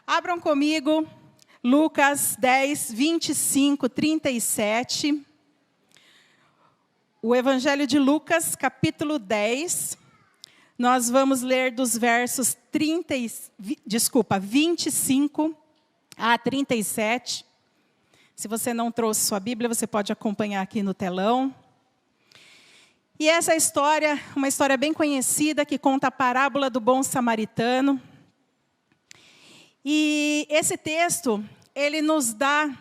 Abram comigo Lucas 10, 25, 37. O Evangelho de Lucas, capítulo 10. Nós vamos ler dos versos 25 a 37. Se você não trouxe sua Bíblia, você pode acompanhar aqui no telão. E essa história, uma história bem conhecida, que conta a parábola do bom samaritano. E esse texto, ele nos dá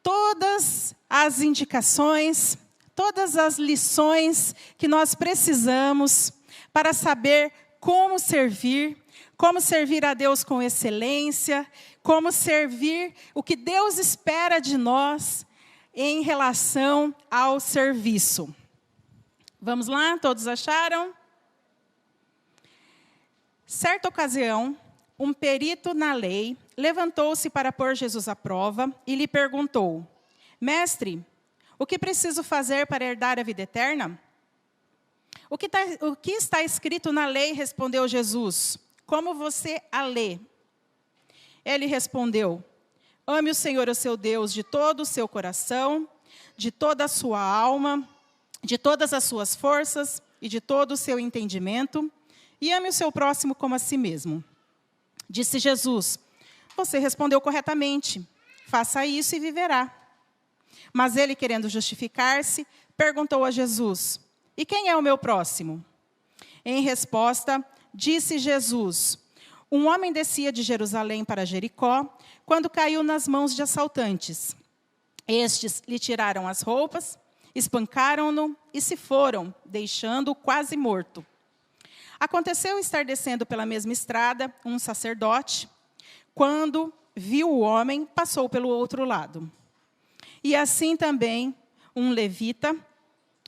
todas as indicações, todas as lições que nós precisamos para saber como servir a Deus com excelência, como servir o que Deus espera de nós em relação ao serviço. Vamos lá? Todos acharam? Certa ocasião, um perito na lei levantou-se para pôr Jesus à prova e lhe perguntou: Mestre, o que preciso fazer para herdar a vida eterna? O que está escrito na lei? Respondeu Jesus. Como você a lê? Ele respondeu: Ame o Senhor, o seu Deus, de todo o seu coração, de toda a sua alma, de todas as suas forças e de todo o seu entendimento, e ame o seu próximo como a si mesmo. Disse Jesus: Você respondeu corretamente. Faça isso e viverá. Mas ele, querendo justificar-se, perguntou a Jesus: E quem é o meu próximo? Em resposta, disse Jesus: Um homem descia de Jerusalém para Jericó, quando caiu nas mãos de assaltantes. Estes lhe tiraram as roupas, espancaram-no e se foram, deixando-o quase morto. Aconteceu estar descendo pela mesma estrada um sacerdote. Quando viu o homem, passou pelo outro lado. E assim também um levita,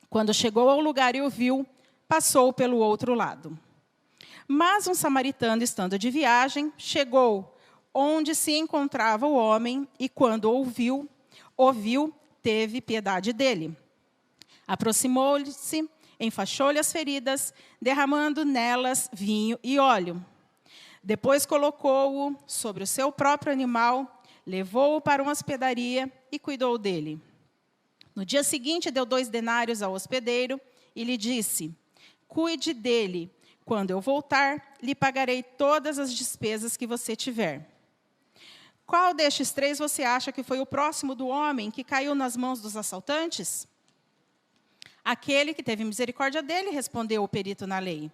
quando chegou ao lugar e o viu, passou pelo outro lado. Mas um samaritano, estando de viagem, chegou onde se encontrava o homem e, quando ouviu, teve piedade dele. Aproximou-se, enfaixou-lhe as feridas, derramando nelas vinho e óleo. Depois colocou-o sobre o seu próprio animal, levou-o para uma hospedaria e cuidou dele. No dia seguinte, deu 2 denários ao hospedeiro e lhe disse: Cuide dele. Quando eu voltar, lhe pagarei todas as despesas que você tiver. Qual destes 3 você acha que foi o próximo do homem que caiu nas mãos dos assaltantes? Aquele que teve misericórdia dele, respondeu o perito na lei.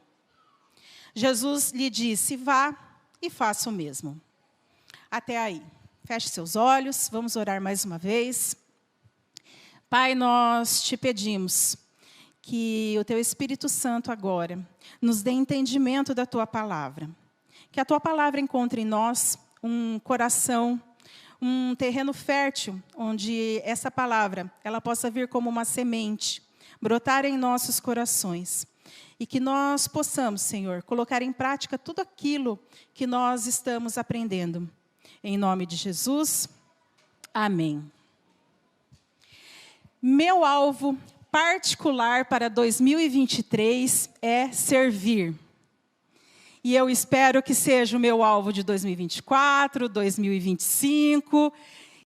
Jesus lhe disse: Vá e faça o mesmo. Até aí. Feche seus olhos, vamos orar mais uma vez. Pai, nós te pedimos que o teu Espírito Santo agora nos dê entendimento da tua palavra. Que a tua palavra encontre em nós um coração, um terreno fértil, onde essa palavra ela possa vir como uma semente, brotar em nossos corações. E que nós possamos, Senhor, colocar em prática tudo aquilo que nós estamos aprendendo. Em nome de Jesus, amém. Meu alvo particular para 2023 é servir. E eu espero que seja o meu alvo de 2024, 2025,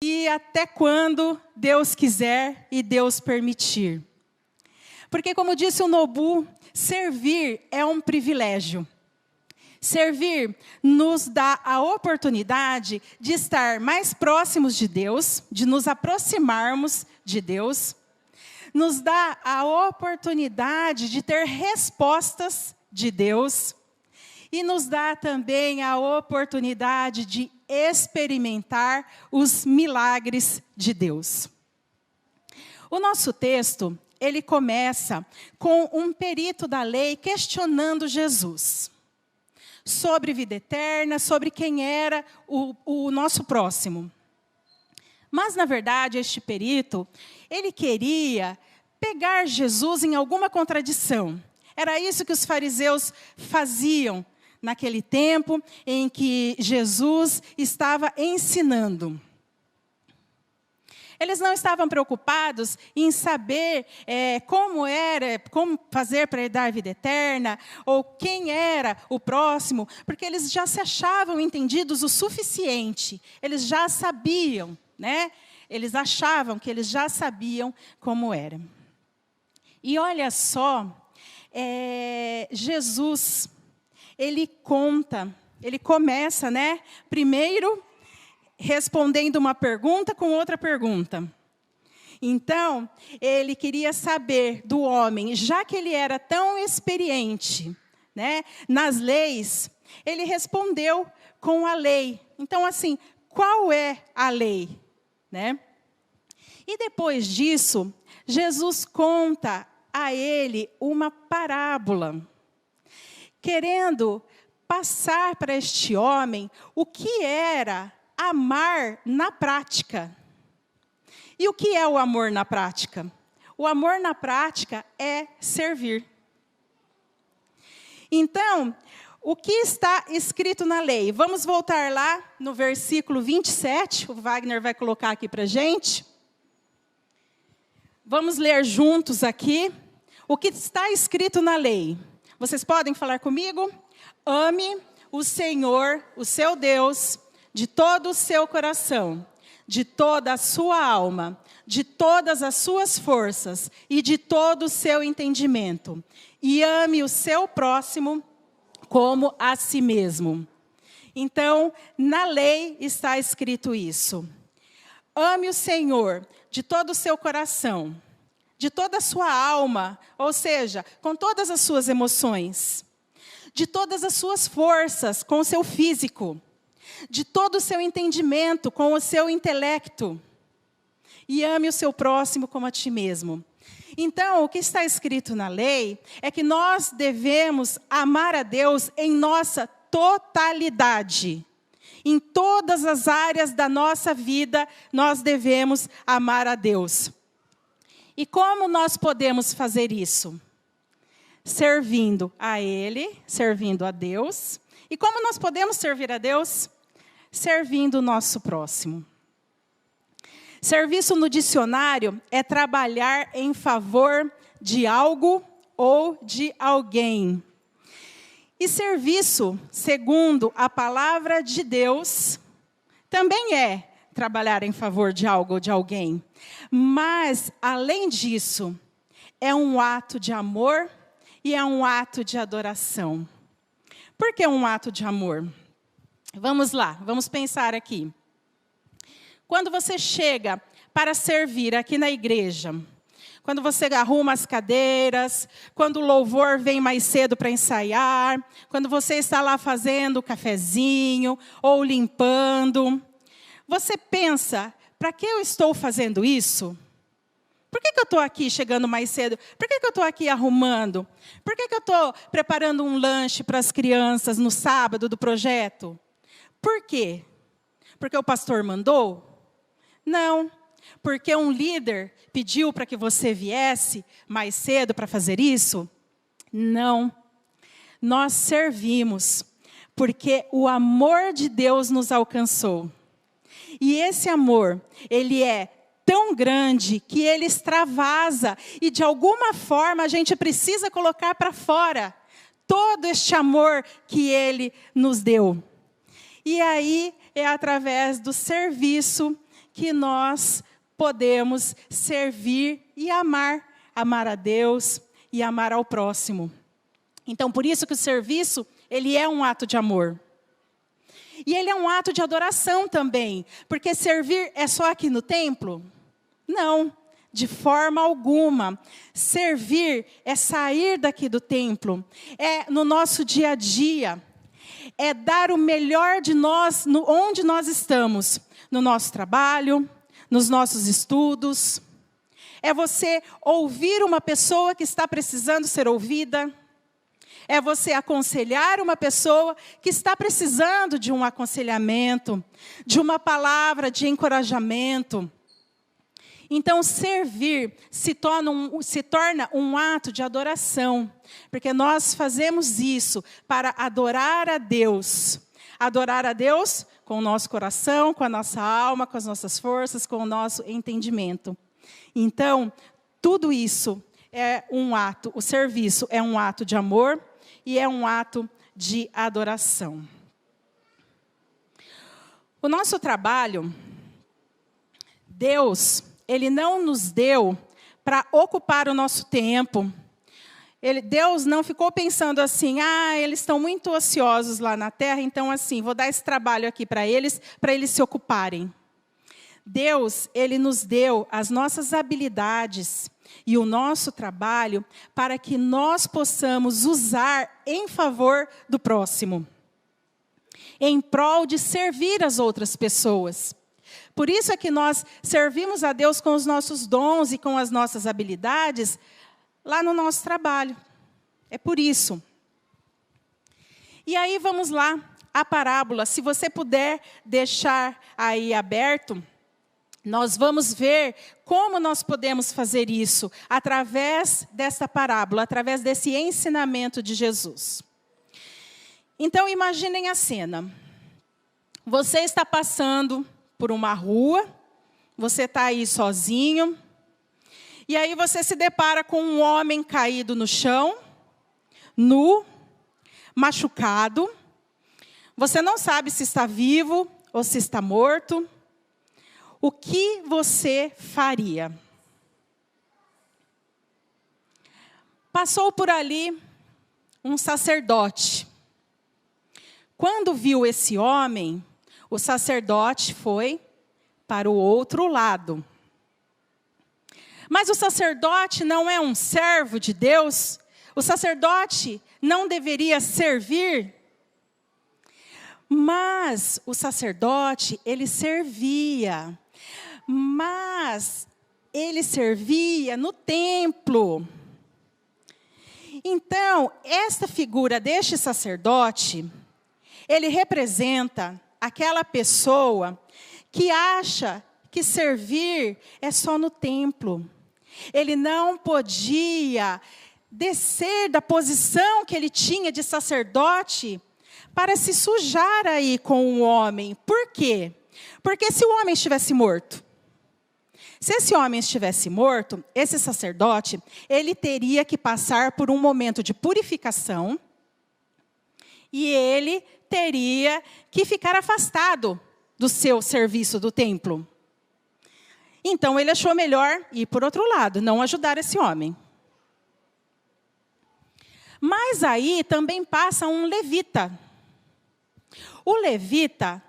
e até quando Deus quiser e Deus permitir. Porque, como disse o Nobu, servir é um privilégio. Servir nos dá a oportunidade de estar mais próximos de Deus, de nos aproximarmos de Deus. Nos dá a oportunidade de ter respostas de Deus. E nos dá também a oportunidade de experimentar os milagres de Deus. O nosso texto, ele começa com um perito da lei questionando Jesus sobre vida eterna, sobre quem era o nosso próximo. Mas, na verdade, este perito, ele queria pegar Jesus em alguma contradição. Era isso que os fariseus faziam naquele tempo em que Jesus estava ensinando. Eles não estavam preocupados em saber como fazer para herdar a vida eterna, ou quem era o próximo, porque eles já se achavam entendidos o suficiente. Eles já sabiam, né? Eles achavam que eles já sabiam como era. E olha só, Jesus, ele começa, né? Primeiro, respondendo uma pergunta com outra pergunta. Então, ele queria saber do homem, já que ele era tão experiente, né, nas leis, ele respondeu com a lei. Então, assim, qual é a lei? Né? E depois disso, Jesus conta a ele uma parábola, querendo passar para este homem o que era amar na prática. E o que é o amor na prática? O amor na prática é servir. Então, o que está escrito na lei? Vamos voltar lá no versículo 27, o Wagner vai colocar aqui para a gente. Vamos ler juntos aqui o que está escrito na lei. Vocês podem falar comigo? Ame o Senhor, o seu Deus, de todo o seu coração, de toda a sua alma, de todas as suas forças e de todo o seu entendimento. E ame o seu próximo como a si mesmo. Então, na lei está escrito isso. Ame o Senhor de todo o seu coração, de toda a sua alma, ou seja, com todas as suas emoções, de todas as suas forças, com o seu físico, de todo o seu entendimento, com o seu intelecto, e ame o seu próximo como a ti mesmo. Então, o que está escrito na lei é que nós devemos amar a Deus em nossa totalidade. Em todas as áreas da nossa vida, nós devemos amar a Deus. E como nós podemos fazer isso? Servindo a Ele, servindo a Deus. E como nós podemos servir a Deus? Servindo o nosso próximo. Serviço no dicionário é trabalhar em favor de algo ou de alguém. E serviço, segundo a palavra de Deus, também é trabalhar em favor de algo ou de alguém. Mas, além disso, é um ato de amor e é um ato de adoração. Por que um ato de amor? Vamos lá, vamos pensar aqui. Quando você chega para servir aqui na igreja, quando você arruma as cadeiras, quando o louvor vem mais cedo para ensaiar, quando você está lá fazendo o cafezinho ou limpando, você pensa, para que eu estou fazendo isso? Por que eu estou aqui chegando mais cedo? Por que eu estou aqui arrumando? Por que eu estou preparando um lanche para as crianças no sábado do projeto? Por quê? Porque o pastor mandou? Não, porque um líder pediu para que você viesse mais cedo para fazer isso? Não. Nós servimos porque o amor de Deus nos alcançou. E esse amor, ele é tão grande que ele extravasa e de alguma forma a gente precisa colocar para fora todo este amor que ele nos deu. E aí é através do serviço que nós podemos servir e amar a Deus e amar ao próximo. Então, por isso que o serviço, ele é um ato de amor. E ele é um ato de adoração também, porque servir é só aqui no templo? Não, de forma alguma. Servir é sair daqui do templo, é no nosso dia a dia, é dar o melhor de nós onde nós estamos, no nosso trabalho, nos nossos estudos. É você ouvir uma pessoa que está precisando ser ouvida. É você aconselhar uma pessoa que está precisando de um aconselhamento, de uma palavra de encorajamento. Então, servir se torna um ato de adoração, porque nós fazemos isso para adorar a Deus. Adorar a Deus com o nosso coração, com a nossa alma, com as nossas forças, com o nosso entendimento. Então, tudo isso é um ato, o serviço é um ato de amor e é um ato de adoração. O nosso trabalho, Deus, Ele não nos deu para ocupar o nosso tempo. Deus não ficou pensando assim, eles estão muito ociosos lá na terra, então assim, vou dar esse trabalho aqui para eles se ocuparem. Deus, Ele nos deu as nossas habilidades e o nosso trabalho para que nós possamos usar em favor do próximo, em prol de servir as outras pessoas. Por isso é que nós servimos a Deus com os nossos dons e com as nossas habilidades lá no nosso trabalho. É por isso. E aí vamos lá, a parábola. Se você puder deixar aí aberto, nós vamos ver como nós podemos fazer isso através dessa parábola, através desse ensinamento de Jesus. Então, imaginem a cena. Você está passando por uma rua, você está aí sozinho, e aí você se depara com um homem caído no chão, nu, machucado. Você não sabe se está vivo ou se está morto. O que você faria? Passou por ali um sacerdote. Quando viu esse homem, o sacerdote foi para o outro lado. Mas o sacerdote não é um servo de Deus? O sacerdote não deveria servir? Mas o sacerdote, ele servia. Mas ele servia no templo. Então, esta figura deste sacerdote, ele representa aquela pessoa que acha que servir é só no templo. Ele não podia descer da posição que ele tinha de sacerdote para se sujar aí com o homem. Por quê? Porque se o homem estivesse morto, se esse homem estivesse morto, esse sacerdote, ele teria que passar por um momento de purificação e ele teria que ficar afastado do seu serviço do templo. Então, ele achou melhor ir por outro lado, não ajudar esse homem. Mas aí também passa um levita. O levita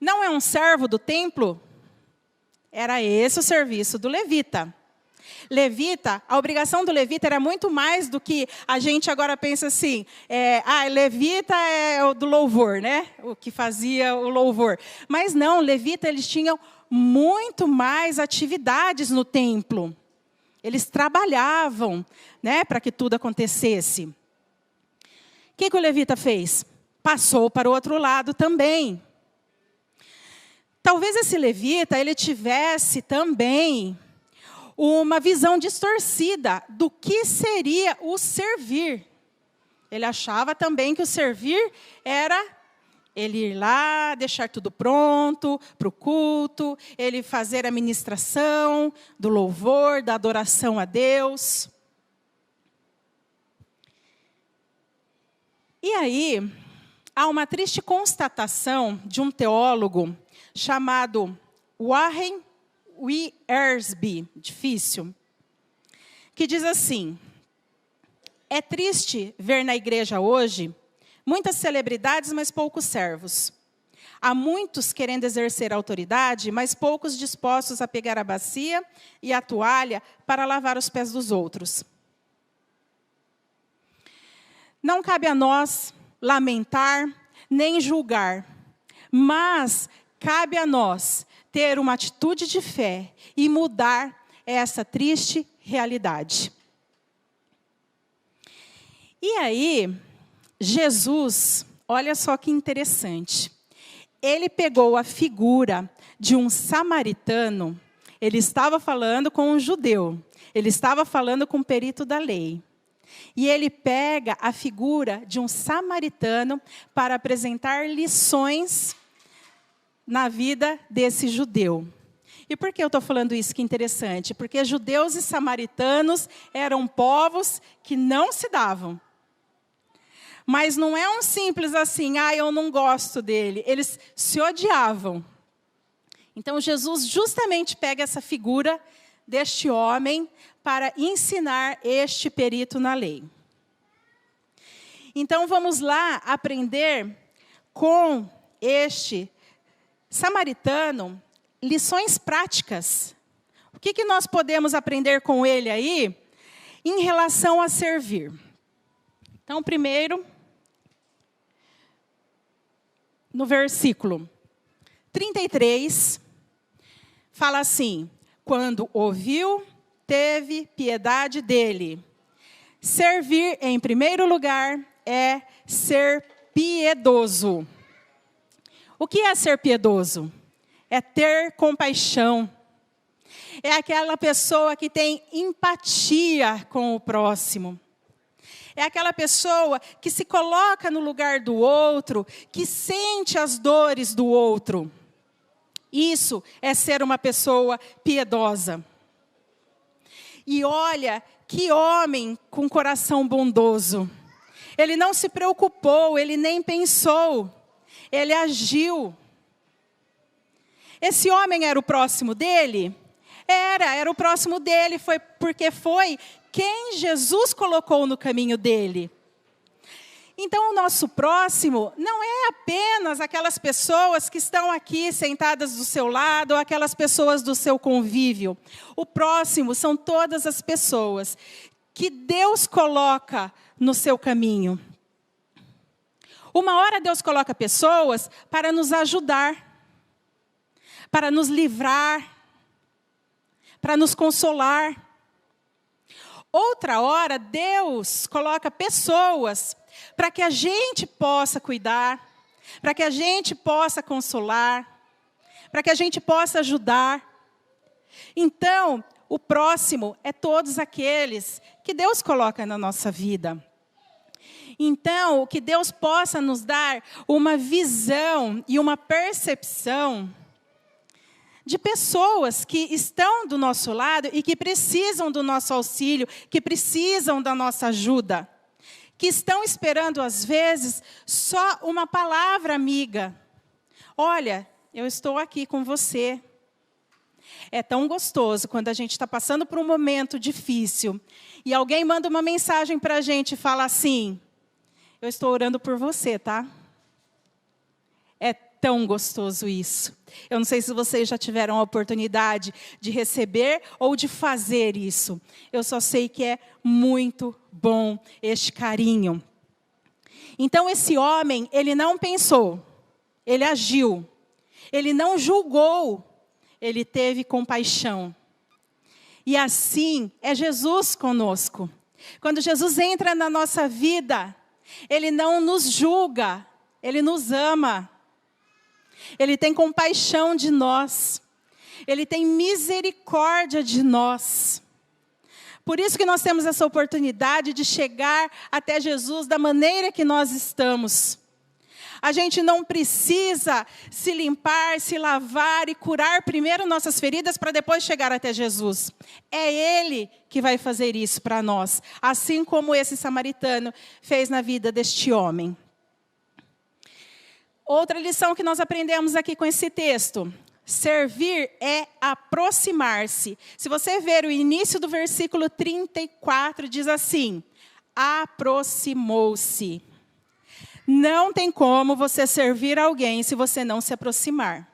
não é um servo do templo? Era esse o serviço do levita. Levita, a obrigação do levita era muito mais do que a gente agora pensa assim, levita é o do louvor, né? O que fazia o louvor. Mas não, levita, eles tinham muito mais atividades no templo. Eles trabalhavam, né, para que tudo acontecesse. O que o levita fez? Passou para o outro lado também. Talvez esse levita, ele tivesse também uma visão distorcida do que seria o servir. Ele achava também que o servir era ele ir lá, deixar tudo pronto para o culto, ele fazer a ministração do louvor, da adoração a Deus. E aí, há uma triste constatação de um teólogo chamado Warren Wiersbe, difícil, que diz assim: é triste ver na igreja hoje muitas celebridades, mas poucos servos. Há muitos querendo exercer autoridade, mas poucos dispostos a pegar a bacia e a toalha para lavar os pés dos outros. Não cabe a nós lamentar nem julgar, mas cabe a nós ter uma atitude de fé e mudar essa triste realidade. E aí, Jesus, olha só que interessante, ele pegou a figura de um samaritano, ele estava falando com um judeu, ele estava falando com um perito da lei. E ele pega a figura de um samaritano para apresentar lições na vida desse judeu. E por que eu estou falando isso? Que interessante. Porque judeus e samaritanos eram povos que não se davam. Mas não é um simples assim, eu não gosto dele. Eles se odiavam. Então Jesus justamente pega essa figura deste homem para ensinar este perito na lei. Então vamos lá aprender com este samaritano lições práticas. O que nós podemos aprender com ele aí em relação a servir? Então, primeiro, no versículo 33, fala assim: quando ouviu, teve piedade dele. Servir, em primeiro lugar, é ser piedoso. O que é ser piedoso? É ter compaixão. É aquela pessoa que tem empatia com o próximo. É aquela pessoa que se coloca no lugar do outro, que sente as dores do outro. Isso é ser uma pessoa piedosa. E olha, que homem com coração bondoso. Ele não se preocupou, ele nem pensou, ele agiu. Esse homem era o próximo dele? Era o próximo dele, porque foi quem Jesus colocou no caminho dele. Então, o nosso próximo não é apenas aquelas pessoas que estão aqui sentadas do seu lado, ou aquelas pessoas do seu convívio. O próximo são todas as pessoas que Deus coloca no seu caminho. Uma hora Deus coloca pessoas para nos ajudar, para nos livrar, para nos consolar. Outra hora, Deus coloca pessoas para que a gente possa cuidar, para que a gente possa consolar, para que a gente possa ajudar. Então, o próximo é todos aqueles que Deus coloca na nossa vida. Então, que Deus possa nos dar uma visão e uma percepção de pessoas que estão do nosso lado e que precisam do nosso auxílio, que precisam da nossa ajuda, que estão esperando, às vezes, só uma palavra amiga. Olha, eu estou aqui com você. É tão gostoso quando a gente está passando por um momento difícil e alguém manda uma mensagem para a gente e fala assim: eu estou orando por você, tá? É tão gostoso isso. Eu não sei se vocês já tiveram a oportunidade de receber ou de fazer isso. Eu só sei que é muito bom este carinho. Então, esse homem, ele não pensou, ele agiu. Ele não julgou, ele teve compaixão. E assim é Jesus conosco. Quando Jesus entra na nossa vida, Ele não nos julga, Ele nos ama. Ele tem compaixão de nós. Ele tem misericórdia de nós. Por isso que nós temos essa oportunidade de chegar até Jesus da maneira que nós estamos. A gente não precisa se limpar, se lavar e curar primeiro nossas feridas para depois chegar até Jesus. É Ele que vai fazer isso para nós, assim como esse samaritano fez na vida deste homem. Outra lição que nós aprendemos aqui com esse texto: servir é aproximar-se. Se você ver o início do versículo 34, diz assim: aproximou-se. Não tem como você servir alguém se você não se aproximar.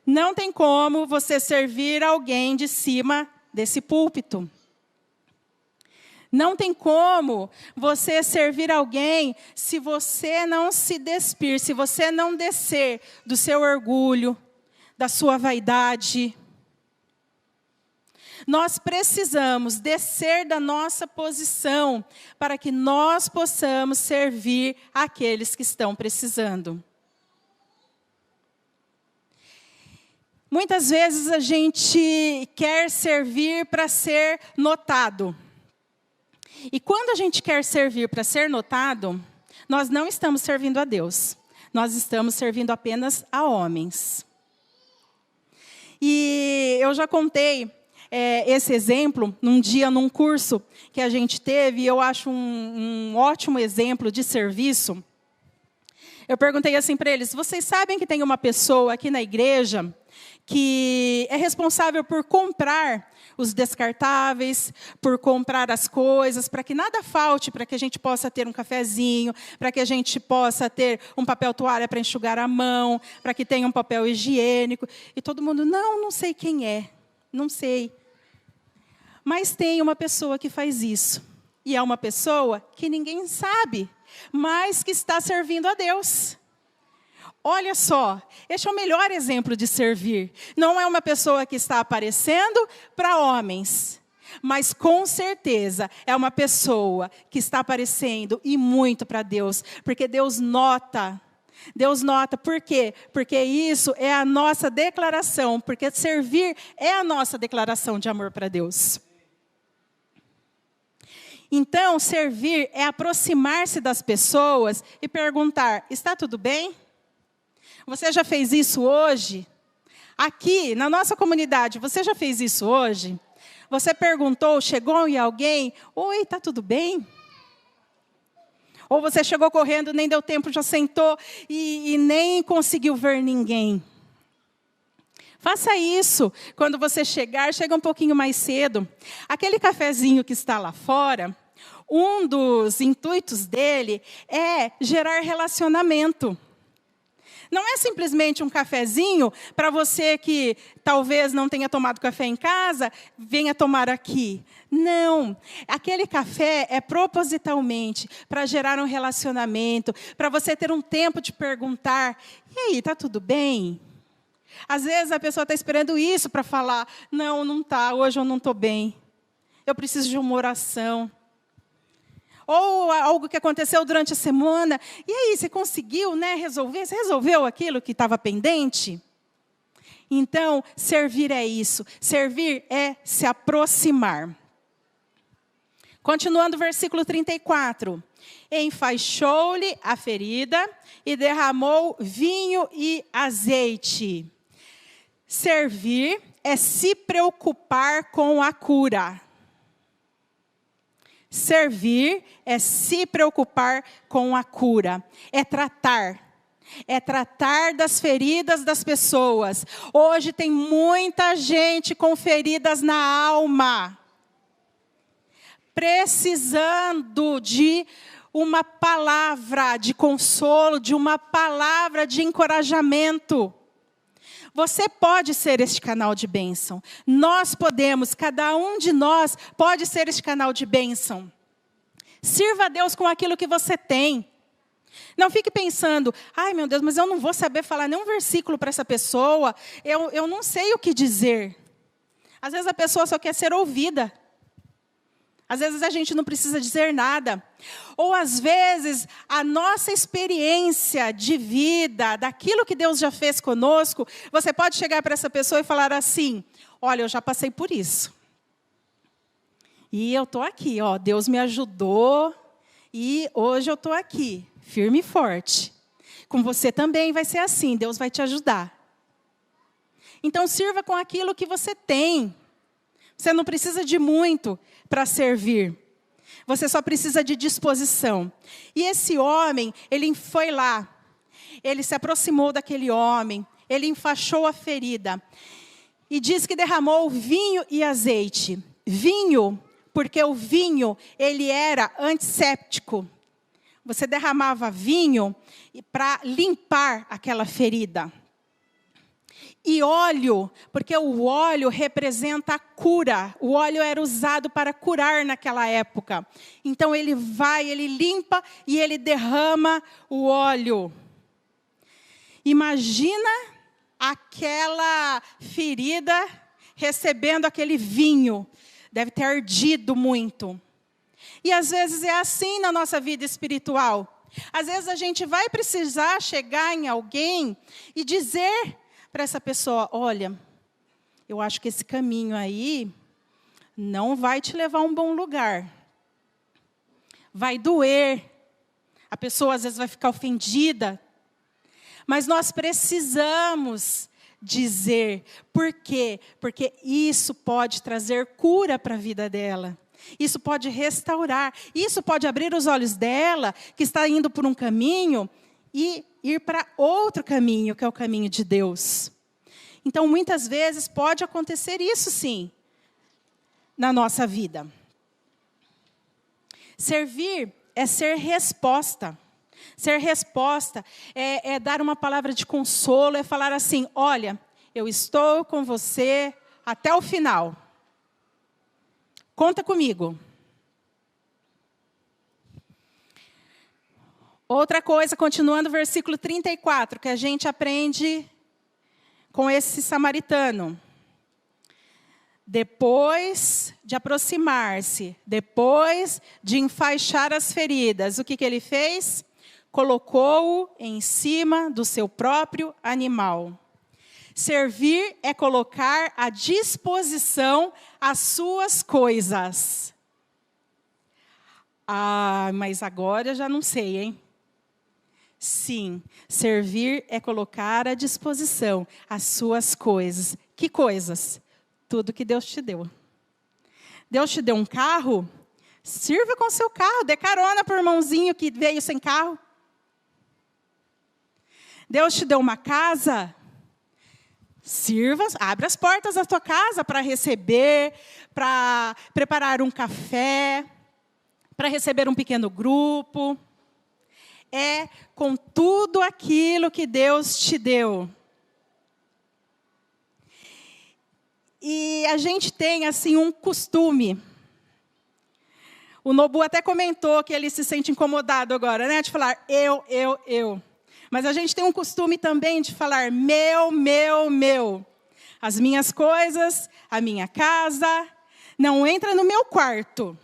Não tem como você servir alguém de cima desse púlpito. Não tem como você servir alguém se você não se despir, se você não descer do seu orgulho, da sua vaidade. Nós precisamos descer da nossa posição para que nós possamos servir aqueles que estão precisando. Muitas vezes a gente quer servir para ser notado. E quando a gente quer servir para ser notado, nós não estamos servindo a Deus. nós estamos servindo apenas a homens. E eu já contei esse exemplo num dia, num curso que a gente teve, e eu acho um ótimo exemplo de serviço. Eu perguntei assim para eles: vocês sabem que tem uma pessoa aqui na igreja que é responsável por comprar os descartáveis, por comprar as coisas, para que nada falte, para que a gente possa ter um cafezinho, para que a gente possa ter um papel toalha para enxugar a mão, para que tenha um papel higiênico. E todo mundo: não sei quem é, não sei. Mas tem uma pessoa que faz isso. E é uma pessoa que ninguém sabe, mas que está servindo a Deus. Olha só, este é o melhor exemplo de servir. Não é uma pessoa que está aparecendo para homens, mas com certeza é uma pessoa que está aparecendo e muito para Deus, porque Deus nota. Deus nota, por quê? Porque isso é a nossa declaração, porque servir é a nossa declaração de amor para Deus. Então, servir é aproximar-se das pessoas e perguntar: está tudo bem? Você já fez isso hoje? Aqui, na nossa comunidade, você já fez isso hoje? Você perguntou, chegou em alguém: oi, está tudo bem? Ou você chegou correndo, nem deu tempo, já sentou e nem conseguiu ver ninguém? Faça isso. Quando você chega um pouquinho mais cedo. Aquele cafezinho que está lá fora, um dos intuitos dele é gerar relacionamento. Não é simplesmente um cafezinho para você que talvez não tenha tomado café em casa, venha tomar aqui. Não, aquele café é propositalmente para gerar um relacionamento, para você ter um tempo de perguntar: e aí, está tudo bem? Às vezes a pessoa está esperando isso para falar: não está, hoje eu não estou bem, eu preciso de uma oração. Ou algo que aconteceu durante a semana: e aí, você conseguiu, resolver? Você resolveu aquilo que estava pendente? Então, servir é isso. Servir é se aproximar. Continuando o versículo 34. Enfaixou-lhe a ferida e derramou vinho e azeite. Servir é se preocupar com a cura. Servir é se preocupar com a cura. É tratar das feridas das pessoas. Hoje tem muita gente com feridas na alma, precisando de uma palavra de consolo, de uma palavra de encorajamento. Você pode ser este canal de bênção. Nós podemos, cada um de nós pode ser este canal de bênção. Sirva a Deus com aquilo que você tem. Não fique pensando: ai meu Deus, mas eu não vou saber falar nenhum versículo para essa pessoa. Eu não sei o que dizer. Às vezes a pessoa só quer ser ouvida. Às vezes a gente não precisa dizer nada. Ou às vezes a nossa experiência de vida, daquilo que Deus já fez conosco, você pode chegar para essa pessoa e falar assim: olha, eu já passei por isso. E eu estou aqui, Deus me ajudou e hoje eu estou aqui, firme e forte. Com você também vai ser assim, Deus vai te ajudar. Então sirva com aquilo que você tem. Você não precisa de muito para servir. Você só precisa de disposição. E esse homem, ele foi lá. Ele se aproximou daquele homem. Ele enfaixou a ferida. E diz que derramou vinho e azeite. Vinho, porque o vinho, ele era antisséptico. Você derramava vinho para limpar aquela ferida. E óleo, porque o óleo representa a cura. O óleo era usado para curar naquela época. Então ele limpa e ele derrama o óleo. Imagina aquela ferida recebendo aquele vinho. Deve ter ardido muito. E às vezes é assim na nossa vida espiritual. Às vezes a gente vai precisar chegar em alguém e dizer para essa pessoa: olha, eu acho que esse caminho aí não vai te levar a um bom lugar. Vai doer. A pessoa às vezes vai ficar ofendida. Mas nós precisamos dizer. Por quê? Porque isso pode trazer cura para a vida dela. Isso pode restaurar. Isso pode abrir os olhos dela, que está indo por um caminho, e ir para outro caminho, que é o caminho de Deus. Então, muitas vezes, pode acontecer isso, sim, na nossa vida. Servir é ser resposta. Ser resposta é dar uma palavra de consolo, é falar assim, olha, eu estou com você até o final. Conta comigo. Outra coisa, continuando o versículo 34, que a gente aprende com esse samaritano. Depois de aproximar-se, depois de enfaixar as feridas, o que ele fez? Colocou-o em cima do seu próprio animal. Servir é colocar à disposição as suas coisas. Ah, mas agora eu já não sei, hein? Sim, servir é colocar à disposição as suas coisas. Que coisas? Tudo que Deus te deu. Deus te deu um carro? Sirva com seu carro, dê carona para o irmãozinho que veio sem carro. Deus te deu uma casa? Sirva, abre as portas da tua casa para receber, para preparar um café, para receber um pequeno grupo. É com tudo aquilo que Deus te deu. E a gente tem, assim, um costume. O Nobu até comentou que ele se sente incomodado agora, né? De falar eu. Mas a gente tem um costume também de falar meu. As minhas coisas, a minha casa. Não entra no meu quarto.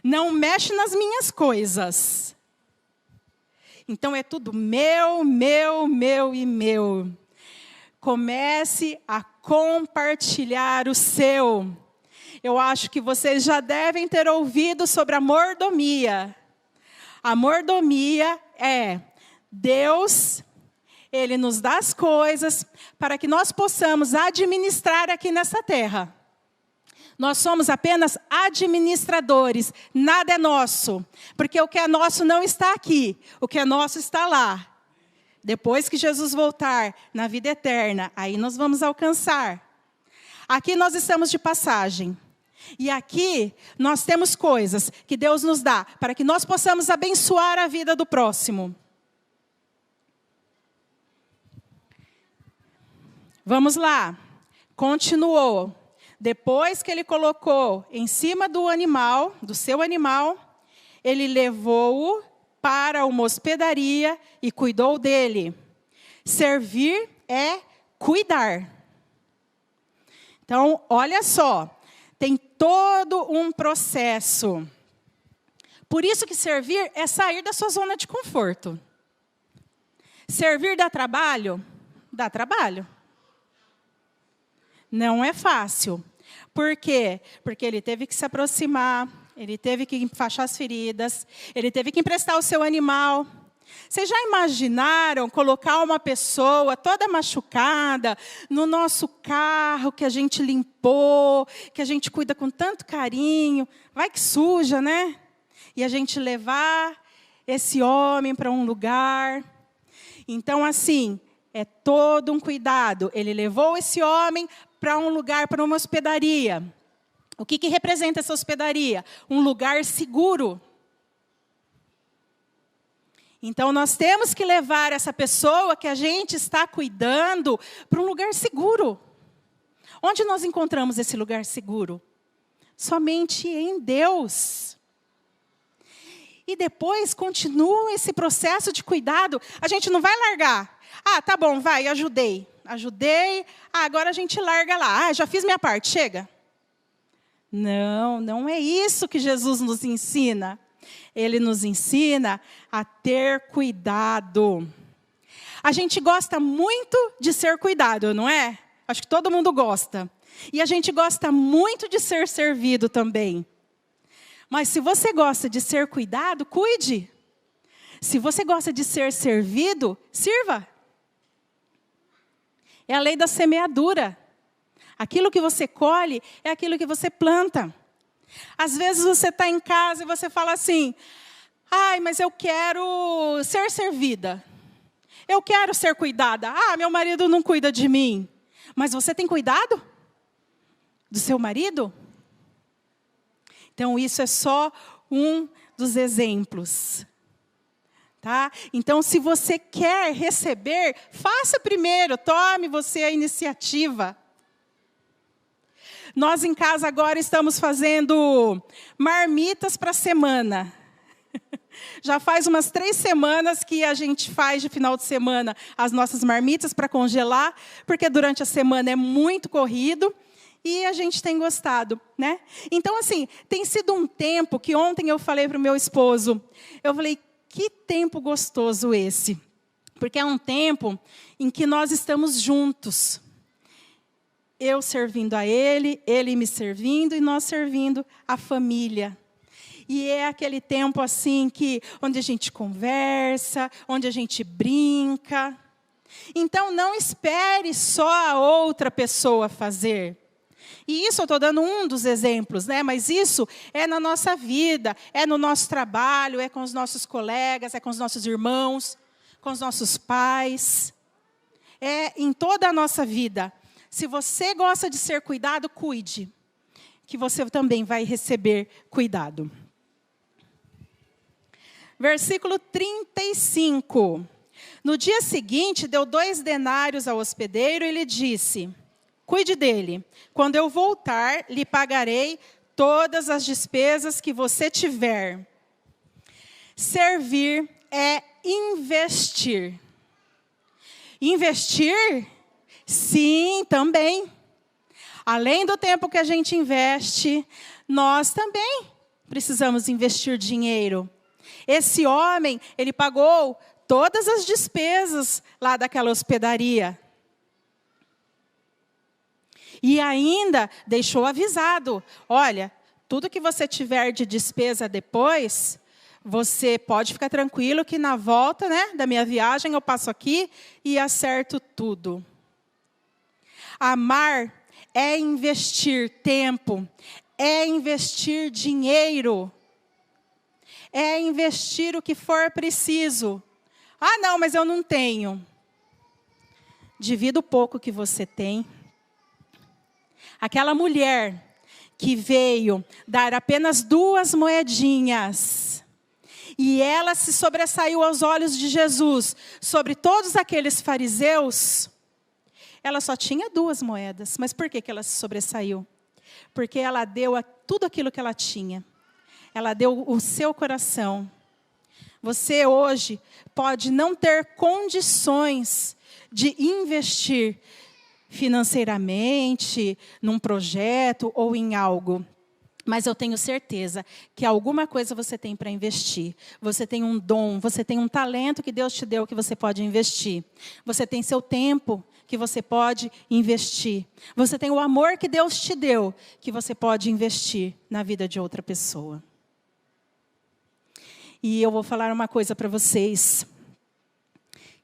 Não mexe nas minhas coisas. Então é tudo meu e meu. Comece a compartilhar o seu. Eu acho que vocês já devem ter ouvido sobre a mordomia. A mordomia é Deus, Ele nos dá as coisas para que nós possamos administrar aqui nessa terra. Nós somos apenas administradores, nada é nosso. Porque o que é nosso não está aqui, o que é nosso está lá. Depois que Jesus voltar na vida eterna, aí nós vamos alcançar. Aqui nós estamos de passagem. E aqui nós temos coisas que Deus nos dá para que nós possamos abençoar a vida do próximo. Vamos lá. Continuou. Depois que ele colocou em cima do animal, do seu animal, ele levou-o para uma hospedaria e cuidou dele. Servir é cuidar. Então, olha só, tem todo um processo. Por isso que servir é sair da sua zona de conforto. Servir dá trabalho? Dá trabalho. Não é fácil. Por quê? Porque ele teve que se aproximar, ele teve que enfaixar as feridas, ele teve que emprestar o seu animal. Vocês já imaginaram colocar uma pessoa toda machucada no nosso carro que a gente limpou, que a gente cuida com tanto carinho, vai que suja, né? E a gente levar esse homem para um lugar. Então, assim, é todo um cuidado. Ele levou esse homem para um lugar, para uma hospedaria. O que representa essa hospedaria? Um lugar seguro. Então, nós temos que levar essa pessoa que a gente está cuidando para um lugar seguro. Onde nós encontramos esse lugar seguro? Somente em Deus. E depois continua esse processo de cuidado. A gente não vai largar. Ah, tá bom, vai, ajudei. Agora a gente larga lá. Ah, já fiz minha parte, chega. Não, não é isso que Jesus nos ensina. Ele nos ensina a ter cuidado. A gente gosta muito de ser cuidado, não é? Acho que todo mundo gosta. E a gente gosta muito de ser servido também. Mas se você gosta de ser cuidado, cuide. Se você gosta de ser servido, sirva. É a lei da semeadura. Aquilo que você colhe é aquilo que você planta. Às vezes você está em casa e você fala assim, ai, mas eu quero ser servida. Eu quero ser cuidada. Ah, meu marido não cuida de mim. Mas você tem cuidado do seu marido? Então, isso é só um dos exemplos. Tá? Então, se você quer receber, faça primeiro, tome você a iniciativa. Nós em casa agora estamos fazendo marmitas para a semana. Já faz umas 3 semanas que a gente faz de final de semana as nossas marmitas para congelar, porque durante a semana é muito corrido e a gente tem gostado, né? Então, assim, tem sido um tempo que ontem eu falei para o meu esposo, eu falei, que tempo gostoso esse, porque é um tempo em que nós estamos juntos. Eu servindo a ele me servindo e nós servindo a família. E é aquele tempo assim onde a gente conversa, onde a gente brinca. Então não espere só a outra pessoa fazer. E isso eu estou dando um dos exemplos, né? Mas isso é na nossa vida, é no nosso trabalho, é com os nossos colegas, é com os nossos irmãos, com os nossos pais. É em toda a nossa vida. Se você gosta de ser cuidado, cuide, que você também vai receber cuidado. Versículo 35. No dia seguinte, deu 2 denários ao hospedeiro e lhe disse, cuide dele. Quando eu voltar, lhe pagarei todas as despesas que você tiver. Servir é investir. Investir? Sim, também. Além do tempo que a gente investe, nós também precisamos investir dinheiro. Esse homem, ele pagou todas as despesas lá daquela hospedaria. E ainda deixou avisado, olha, tudo que você tiver de despesa depois, você pode ficar tranquilo que na volta, né, da minha viagem eu passo aqui e acerto tudo. Amar é investir tempo, é investir dinheiro, é investir o que for preciso. Ah, não, mas eu não tenho. Divida o pouco que você tem. Aquela mulher que veio dar apenas 2 moedinhas, e ela se sobressaiu aos olhos de Jesus, sobre todos aqueles fariseus, ela só tinha 2 moedas. Mas por que ela se sobressaiu? Porque ela deu tudo aquilo que ela tinha. Ela deu o seu coração. Você hoje pode não ter condições de investir financeiramente num projeto ou em algo. Mas eu tenho certeza que alguma coisa você tem para investir. Você tem um dom, você tem um talento que Deus te deu que você pode investir. Você tem seu tempo que você pode investir. Você tem o amor que Deus te deu que você pode investir na vida de outra pessoa. E eu vou falar uma coisa para vocês.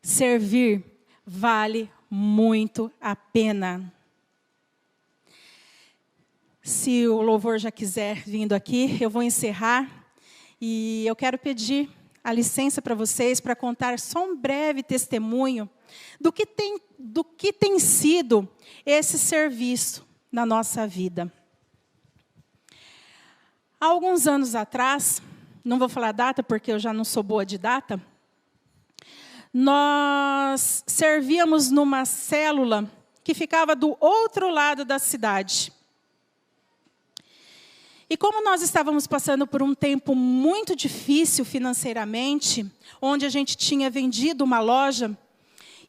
Servir vale muito a pena. Se o louvor já quiser vindo aqui, eu vou encerrar. E eu quero pedir a licença para vocês para contar só um breve testemunho do que tem sido esse serviço na nossa vida. Há alguns anos atrás, não vou falar data porque eu já não sou boa de data, nós servíamos numa célula que ficava do outro lado da cidade. E como nós estávamos passando por um tempo muito difícil financeiramente, onde a gente tinha vendido uma loja,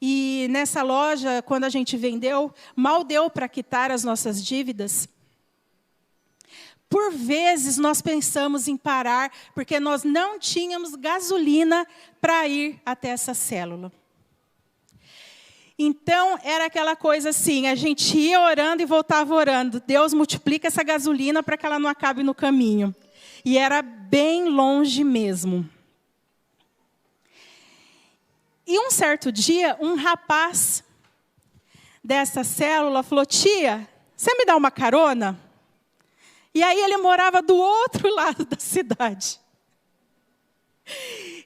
e nessa loja, quando a gente vendeu, mal deu para quitar as nossas dívidas. Por vezes nós pensamos em parar, porque nós não tínhamos gasolina para ir até essa célula. Então, era aquela coisa assim, a gente ia orando e voltava orando. Deus multiplica essa gasolina para que ela não acabe no caminho. E era bem longe mesmo. E um certo dia, um rapaz dessa célula falou: tia, você me dá uma carona? E aí ele morava do outro lado da cidade.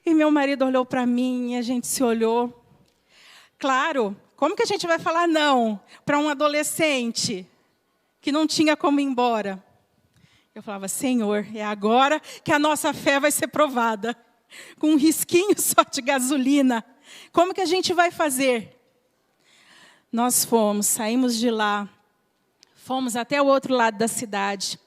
E meu marido olhou para mim e a gente se olhou. Claro, como que a gente vai falar não para um adolescente que não tinha como ir embora? Eu falava: Senhor, é agora que a nossa fé vai ser provada. Com um risquinho só de gasolina. Como que a gente vai fazer? Nós saímos de lá, fomos até o outro lado da cidade,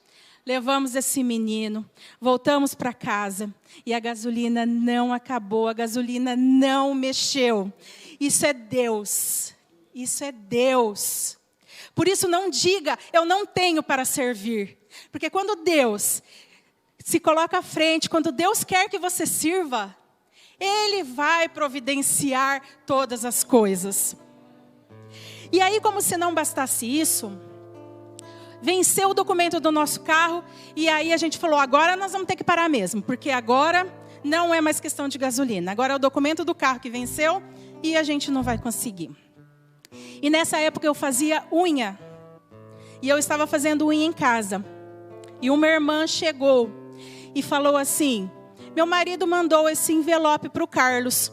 levamos esse menino, voltamos para casa e a gasolina não acabou, a gasolina não mexeu. Isso é Deus, isso é Deus. Por isso não diga, eu não tenho para servir. Porque quando Deus se coloca à frente, quando Deus quer que você sirva, Ele vai providenciar todas as coisas. E aí, como se não bastasse isso, venceu o documento do nosso carro, e aí a gente falou: agora nós vamos ter que parar mesmo, porque agora não é mais questão de gasolina, agora é o documento do carro que venceu, e a gente não vai conseguir. E nessa época eu fazia unha, e eu estava fazendo unha em casa, e uma irmã chegou e falou assim: meu marido mandou esse envelope para o Carlos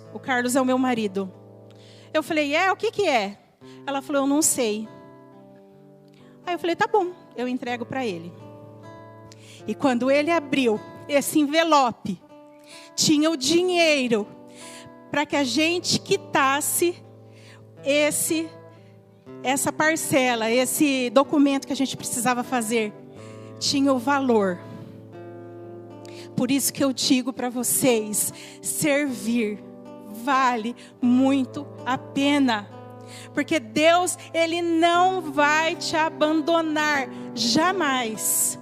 é o meu marido. Eu falei: o que que é? Ela falou: eu não sei. Aí eu falei: tá bom, eu entrego para ele. E quando ele abriu esse envelope, tinha o dinheiro para que a gente quitasse essa parcela, esse documento que a gente precisava fazer. Tinha o valor. Por isso que eu digo para vocês, servir vale muito a pena. Porque Deus, Ele não vai te abandonar, jamais.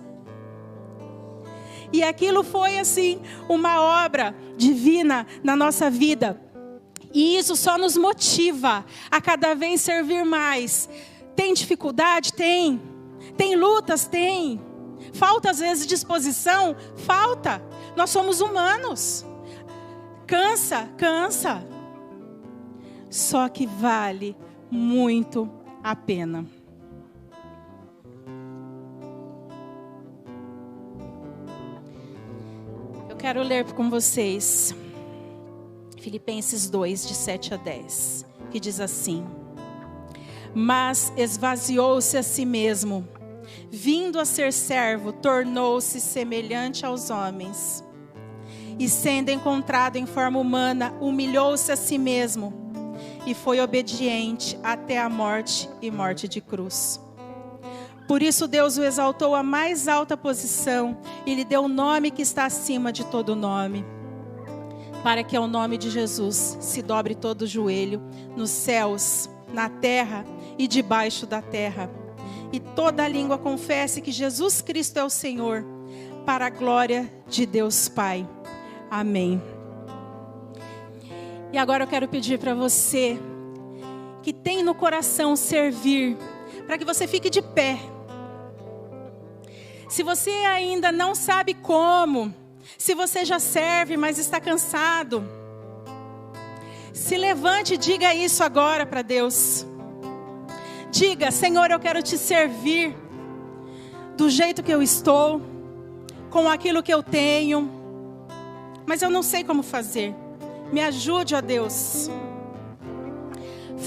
E aquilo foi assim, uma obra divina na nossa vida. E isso só nos motiva a cada vez servir mais. Tem dificuldade? Tem. Tem lutas? Tem. Falta às vezes disposição? Falta. Nós somos humanos. Cansa. Só que vale muito a pena. Eu quero ler com vocês Filipenses 2, de 7 a 10, que diz assim: mas esvaziou-se a si mesmo, vindo a ser servo, tornou-se semelhante aos homens. E sendo encontrado em forma humana, humilhou-se a si mesmo e foi obediente até a morte e morte de cruz. Por isso Deus o exaltou à mais alta posição e lhe deu o nome que está acima de todo nome, para que ao nome de Jesus se dobre todo o joelho, nos céus, na terra e debaixo da terra, e toda a língua confesse que Jesus Cristo é o Senhor, para a glória de Deus Pai. Amém. E agora eu quero pedir para você que tem no coração servir, para que você fique de pé. Se você ainda não sabe como, se você já serve, mas está cansado, se levante e diga isso agora para Deus. Diga: Senhor, eu quero te servir do jeito que eu estou, com aquilo que eu tenho, mas eu não sei como fazer. Me ajude, ó Deus.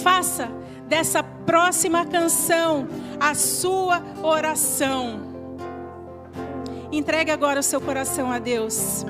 Faça dessa próxima canção a sua oração. Entregue agora o seu coração a Deus.